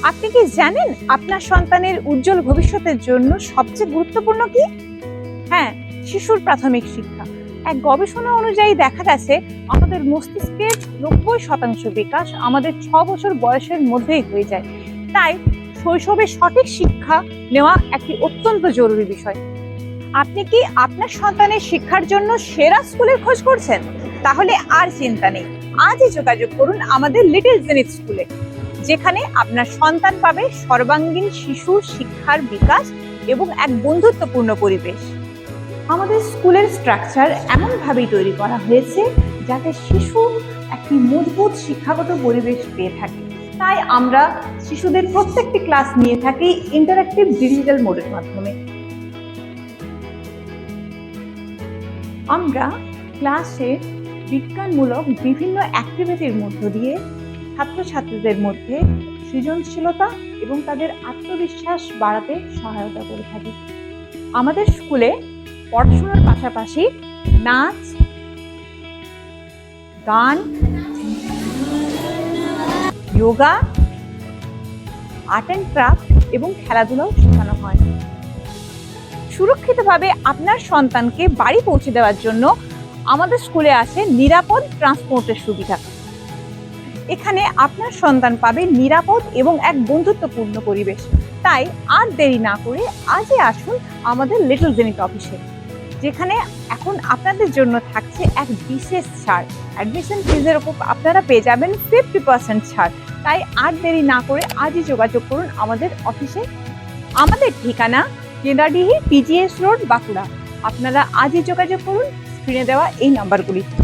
আপনি কি জানেন আপনার সন্তানের উজ্জ্বল ভবিষ্যতের জন্য সবচেয়ে গুরুত্বপূর্ণ কি? হ্যাঁ, শিশুর প্রাথমিক শিক্ষা। এক গবেষণা অনুযায়ী দেখা গেছে আমাদের মস্তিষ্কের 90% বিকাশ আমাদের 6 বছর বয়সের মধ্যেই হয়ে যায়। তাই শৈশবে সঠিক শিক্ষা নেওয়া একটি অত্যন্ত জরুরি বিষয়। আপনি কি আপনার সন্তানের শিক্ষার জন্য সেরা স্কুলের খোঁজ করছেন? তাহলে আর চিন্তা নেই, আজই যোগাযোগ করুন আমাদের লিটল জেনিথ স্কুলে, যেখানে আপনার সন্তান পাবে সর্বাঙ্গীন শিশুর শিক্ষার বিকাশ এবং এক বন্ধুত্বপূর্ণ পরিবেশ। আমাদের স্কুলের স্ট্রাকচার এমনভাবেই তৈরি করা হয়েছে যাতে শিশু একটি মজবুত শিক্ষাগত পরিবেশ পেয়ে থাকে। তাই আমরা শিশুদের প্রত্যেকটি ক্লাস নিয়ে থাকি ইন্টারঅ্যাক্টিভ ডিজিটাল মোডের মাধ্যমে। আমরা ক্লাসে বিজ্ঞানমূলক বিভিন্ন অ্যাক্টিভিটির মধ্য দিয়ে ছাত্রছাত্রীদের মধ্যে সৃজনশীলতা এবং তাদের আত্মবিশ্বাস বাড়াতে সহায়তা করে থাকি। আমাদের স্কুলে পড়াশোনার পাশাপাশি নাচ, গান, যোগা, আর্ট অ্যান্ড ক্রাফট এবং খেলাধুলাও শেখানো হয়। সুরক্ষিতভাবে আপনার সন্তানকে বাড়ি পৌঁছে দেওয়ার জন্য আমাদের স্কুলে আছে নিরাপদ ট্রান্সপোর্টের সুবিধা। এখানে আপনার সন্তান পাবে নিরাপদ এবং এক বন্ধুত্বপূর্ণ পরিবেশ। তাই আর দেরি না করে আজই আসুন আমাদের লিটল জেনিথ অফিসে, যেখানে এখন আপনাদের জন্য থাকছে এক বিশেষ ছাড়। অ্যাডমিশন ফিজের ওপর আপনারা পেয়ে যাবেন 50% ছাড়। তাই আর দেরি না করে আজই যোগাযোগ করুন আমাদের অফিসে। আমাদের ঠিকানা কেদারডিহি PGS রোড, বাঁকুড়া। আপনারা আজই যোগাযোগ করুন স্ক্রিনে দেওয়া এই নাম্বারগুলিতে।